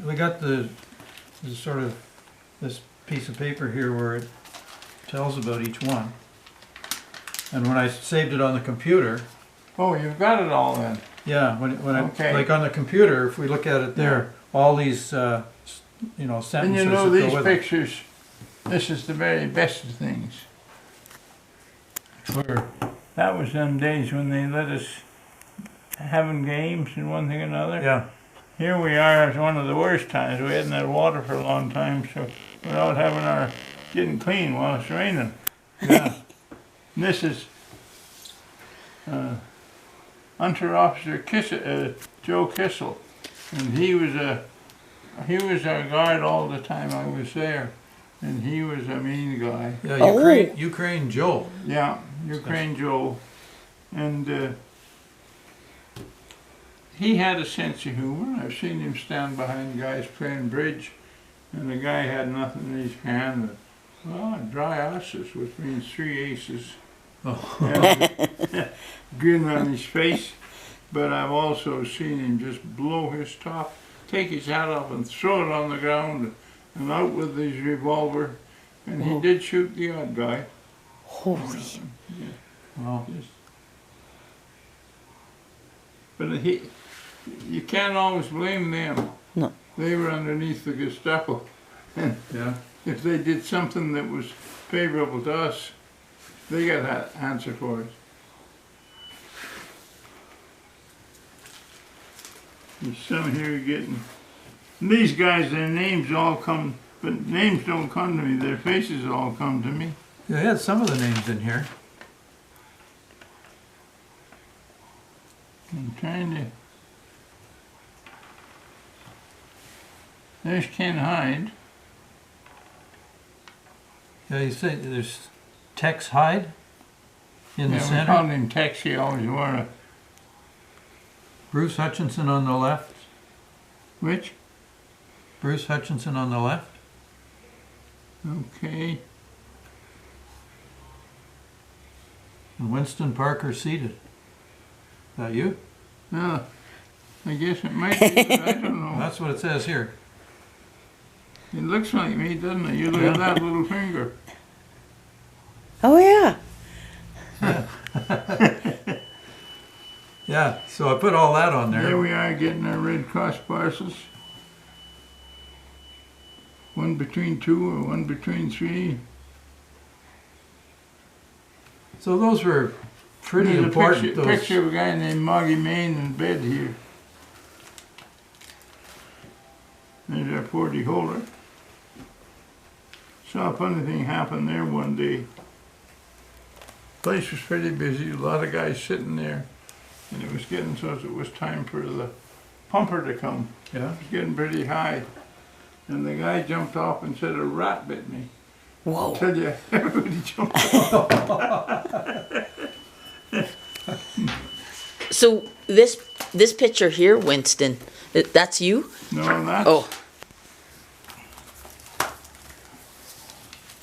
we got the sort of this piece of paper here where it tells about each one. And when I saved it on the computer, Oh, you've got it all then. yeah, when Okay. like on the computer, if we look at it there, all these you know, And sentences you know that go these with it. pictures, this is the very best of things. That was them days when they let us having games and one thing or another. Yeah, Here we are at one of the worst times. We hadn't had water for a long time, so we're out having our getting clean while it's raining. yeah. And this is Under Officer Joe Kissel, and he was our guard all the time I was there, and he was a mean guy. Yeah, Ukraine Joe. Yeah, Ukraine Joe, and he had a sense of humor. I've seen him stand behind guys playing bridge, and the guy had nothing in his hand. Well, dry asses, which means 3 aces. Oh. And grin on his face. But I've also seen him just blow his top, take his hat off and throw it on the ground, and out with his revolver. And he did shoot the odd guy. Holy. Yeah. Wow. But you can't always blame them. No. They were underneath the Gestapo. And Yeah. if they did something that was favorable to us, they got that answer for it. There's some here getting... These guys, their names all come, but names don't come to me, their faces all come to me. They had some of the names in here. I'm trying to... There's Ken Hyde. Yeah, you say there's Tex Hyde in the Yeah, we center. called him Tex, he always wore a... Bruce Hutchinson on the left. Which? Bruce Hutchinson on the left. Okay. And Winston Parker seated. Is that you? Well, I guess it might be, but I don't know. That's what it says here. It looks like me, doesn't it? You look at that little finger. Oh, yeah. Yeah, so I put all that on there. There we are getting our Red Cross parcels. One between 2 or one between 3. So those were pretty There's important. a those, picture of a guy named Moggy Main in bed here. There's our 40 holder. Saw a funny thing happen there one day. Place was pretty busy, a lot of guys sitting there, and it was getting so it was time for the pumper to come. Yeah. It was getting pretty high. And the guy jumped off and said, "A rat bit me." Whoa. I tell you, everybody jumped off. So this picture here, Winston, that's you? No, that's Oh,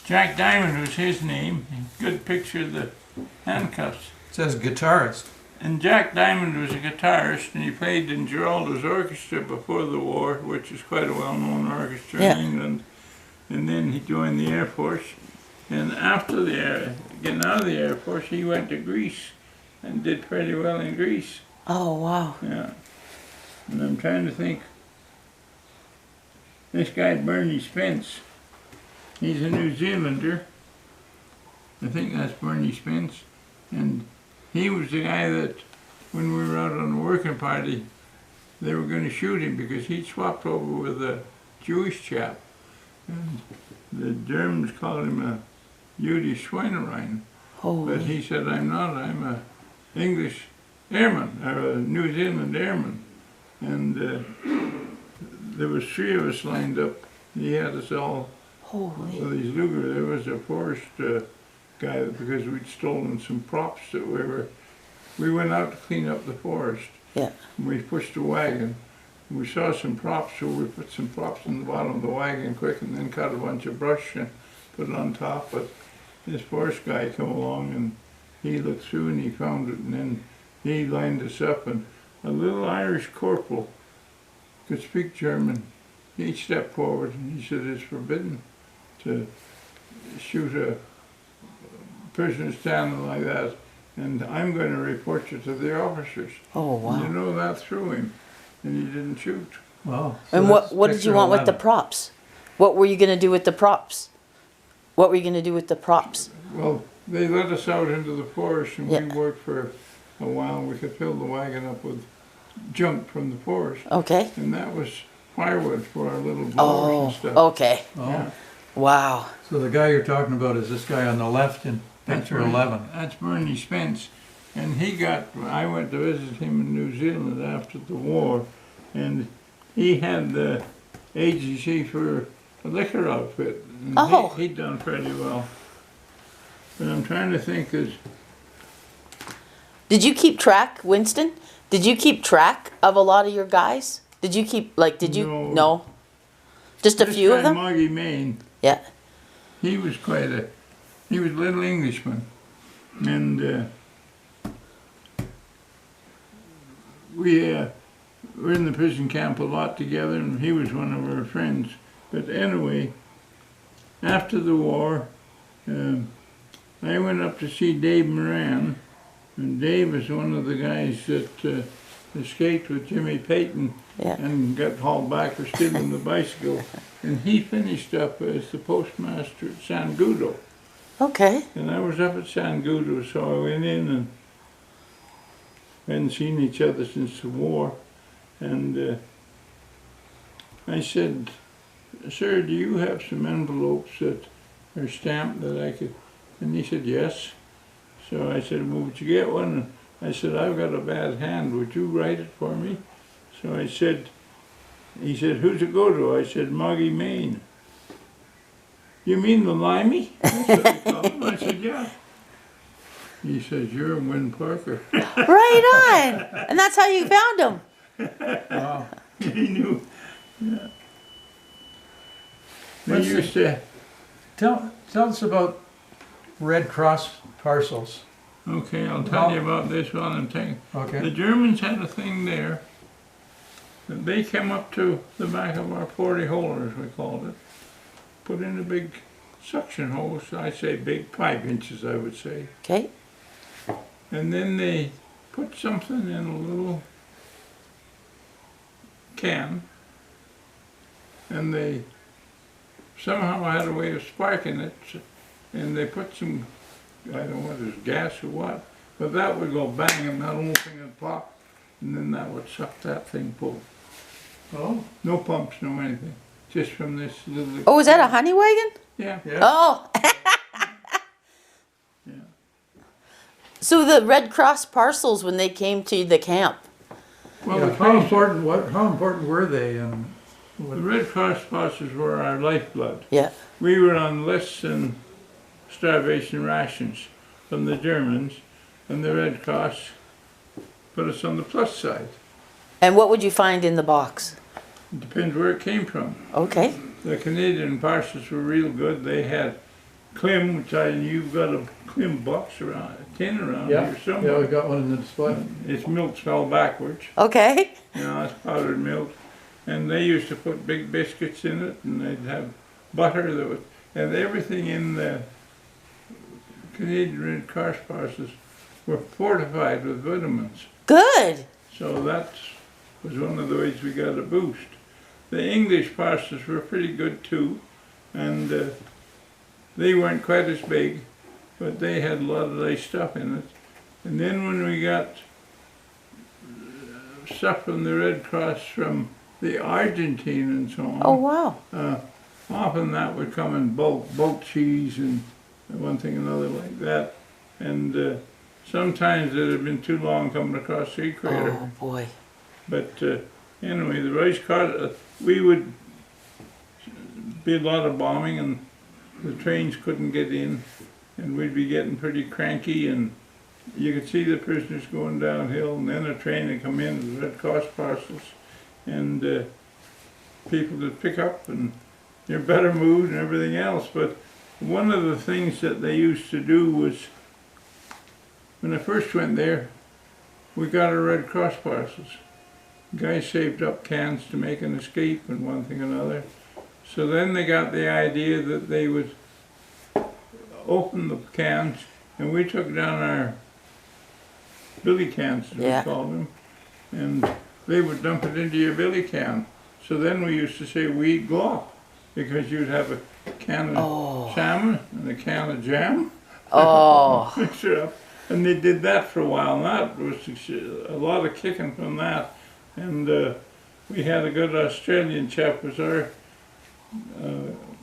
Jack Diamond was his name. Good picture of the handcuffs. It says guitarist. And Jack Diamond was a guitarist, and he played in Geraldo's orchestra before the war, which is quite a well-known orchestra Yeah. in England. And then he joined the Air Force. And after getting out of the Air Force, he went to Greece and did pretty well in Greece. oh, wow. Yeah. And I'm trying to think. This guy, Bernie Spence, he's a New Zealander. I think that's Bernie Spence. And he was the guy that, when we were out on the working party, they were going to shoot him because he'd swapped over with a Jewish chap. And the Germans called him a Jüdisch Schweinerein. Holy. But he said, "I'm not, I'm a English airman, or a New Zealand airman." And there was 3 of us lined up. He had us all Holy. with his Luger. There was a forest guy, because we'd stolen some props that we went out to clean up the forest. Yeah. And we pushed a wagon. We saw some props, so we put some props in the bottom of the wagon quick, and then cut a bunch of brush and put it on top. But this forest guy come along, and he looked through and he found it, and then he lined us up, and a little Irish corporal could speak German, he stepped forward and he said, it's forbidden to shoot a prisoner standing like that, and I'm going to report you to the officers. Oh, And you wow. know, that threw him, and he didn't shoot. Wow. So And that's what did you picture want with the 11. props? What were you gonna do with the props? What were you gonna do with the props? Well, they let us out into the forest, and Yeah. we worked for a while. We could fill the wagon up with junk from the forest, Okay. and that was firewood for our little blowers Oh, and stuff. okay. Oh, Yeah. Wow. so the guy you're talking about is this guy on the left in picture 11. That's Bernie Spence. And I went to visit him in New Zealand after the war, and he had the agency for a liquor outfit. And Oh. He'd done pretty well. But I'm trying to think, Did you keep track, Winston? Did you keep track of a lot of your guys? Did you keep, did you? No. No? Just a this few guy, of them? Moggy Main, Yeah. he was he was a little Englishman. And we were in the prison camp a lot together, and he was one of our friends. But anyway, after the war, I went up to see Dave Moran, and Dave was one of the guys that escaped with Jimmy Payton Yeah. and got hauled back for stealing the bicycle. And he finished up as the postmaster at San Gudo. Okay. And I was up at San Gudo, so I went in, and we hadn't seen each other since the war. And I said, sir, do you have some envelopes that are stamped that I could? And he said, yes. So I said, well, would you get one? And I said, I've got a bad hand. Would you write it for me? So I said, he said, who's it go to? I said, Moggy Main. You mean the limey? That's what they call him. I said, yeah. He says, you're Winston Parker. Right on. And that's how you found him. Wow. He knew. Yeah. They Let's used see. to, Tell us about Red Cross parcels. okay, I'll tell you about this one I'm taking. The Okay. Germans had a thing there. That they came up to the back of our 40 hole, as we called it, put in a big suction hose, I say big, 5 inches I would say. Okay. And then they put something in a little can, and they somehow had a way of sparking it, and they put some, I don't know whether it was gas or what, but that would go bang and that whole thing would pop, and then that would suck that thing full. Oh. No pumps, no anything, just from this little. Oh, was that a honey wagon? Yeah. Yeah. Oh. Yeah. So the Red Cross parcels when they came to the camp. Well, Yeah, the how Cross- important? How important were they? And the Red Cross sponsors were our lifeblood. Yeah. We were on less than starvation rations from the Germans, and the Red Cross put us on the plus side. And what would you find in the box? It depends where it came from. Okay. The Canadian parcels were real good. They had Klim, which you've got a Klim box around, a tin around yeah, here yeah, somewhere. we got one in the display. Its milk fell backwards. Okay. You know, it's powdered milk. And they used to put big biscuits in it, and they'd have butter that was, and everything in the Canadian Red Cross parcels were fortified with vitamins. Good. So that was one of the ways we got a boost. The English parcels were pretty good too, and they weren't quite as big, but they had a lot of nice stuff in it. And then when we got stuff from the Red Cross from the Argentine and so on, Oh, wow. often that would come in bulk, boat cheese and one thing another like that. And sometimes it had been too long coming across the equator. Oh, boy. But anyway, the race car, we would be a lot of bombing and the trains couldn't get in, and we'd be getting pretty cranky, and you could see the prisoners going downhill, and then a train would come in with Red Cross parcels, and people would pick up and you're better mood and everything else. But one of the things that they used to do was, when I first went there, we got our Red Cross parcels. Guys saved up cans to make an escape and one thing or another. So then they got the idea that they would open the cans, and we took down our billy cans, as Yeah. we called them, and they would dump it into your billy can. So then we used to say we eat glop, because you'd have a can of salmon and a can of jam. Oh, Mix it up. And they did that for a while, and that was a lot of kicking from that. And we had a good Australian chap was our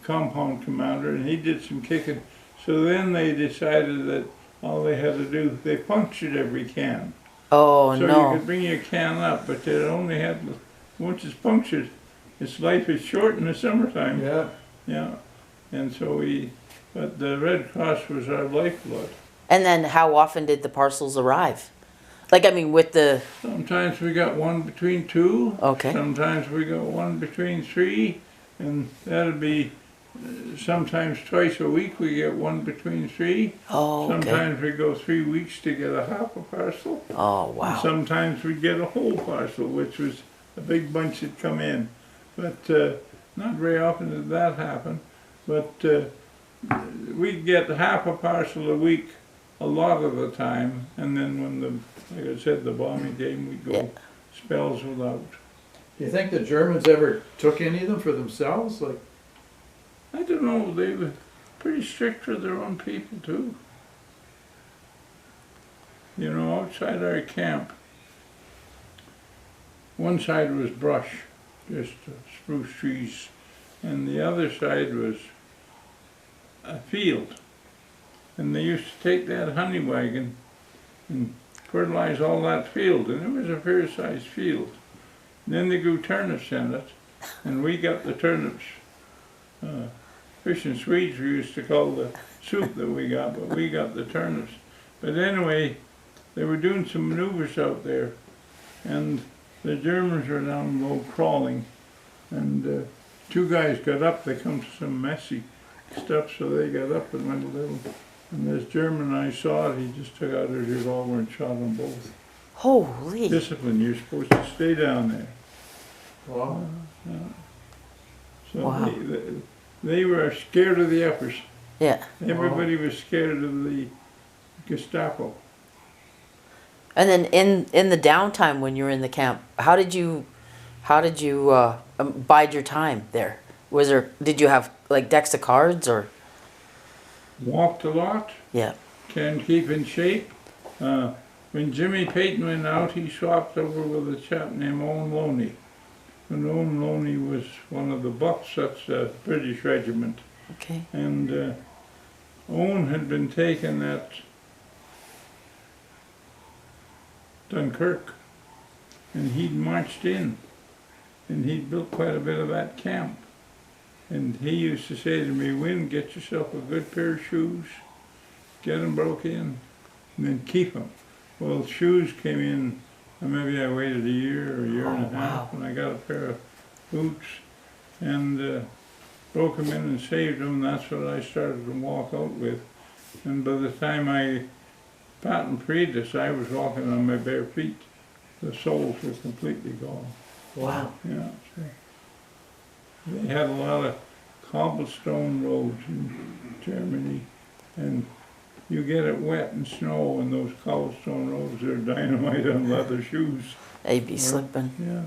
compound commander, and he did some kicking. So then they decided that all they had to do, they punctured every can. oh So you no. could bring your can up, but they only had, once it's punctured, its life is short in the summertime. Yeah. Yeah. And so but the Red Cross was our lifeblood. And then how often did the parcels arrive? Like, I mean, with the, Sometimes we got one between 2. Okay. Sometimes we got one between 3. And that'd be sometimes twice a week we get one between 3. oh, okay. Sometimes we go 3 weeks to get a half a parcel. Oh, And wow. sometimes we get a whole parcel, which was a big bunch that come in. But not very often did that happen. But we'd get half a parcel a week a lot of the time, and then when like I said, the bombing came, we'd go Yeah. spells without. Do you think the Germans ever took any of them for themselves? Like, I don't know, they were pretty strict with their own people too. You know, outside our camp, one side was brush, just spruce trees, and the other side was a field. And they used to take that honey wagon and fertilize all that field, and it was a fair-sized field. And then they grew turnips in it, and we got the turnips. Fish and sweets we used to call the soup that we got, but we got the turnips. But anyway, they were doing some maneuvers out there, and the Germans were down below crawling, and 2 guys got up. They come to some messy stuff, so they got up and went a little. And this German, I saw it, he just took out his revolver and shot them both. Holy. Discipline, you're supposed to stay down there. well, So Wow. they were scared of the uppers. Yeah. Everybody was scared of the Gestapo. And then in the downtime when you were in the camp, how did you bide your time there? Did you have like decks of cards or? Walked a lot, Yeah. can keep in shape. When Jimmy Payton went out, he swapped over with a chap named Owen Loney. And Owen Loney was one of the bucks, that's a British regiment. Okay. And Owen had been taken at Dunkirk, and he'd marched in, and he'd built quite a bit of that camp. And he used to say to me, Win, get yourself a good pair of shoes, get them broke in, and then keep them. Well, shoes came in, and maybe I waited a year or a year and a half, and I got a pair of boots, and broke them in and saved them, and that's what I started to walk out with. And by the time I patent freed this, I was walking on my bare feet. The soles were completely gone. Wow. Yeah. So they had a lot of cobblestone roads in Germany, and you get it wet and snow, and those cobblestone roads are dynamite on leather shoes. They'd be slipping. Yeah.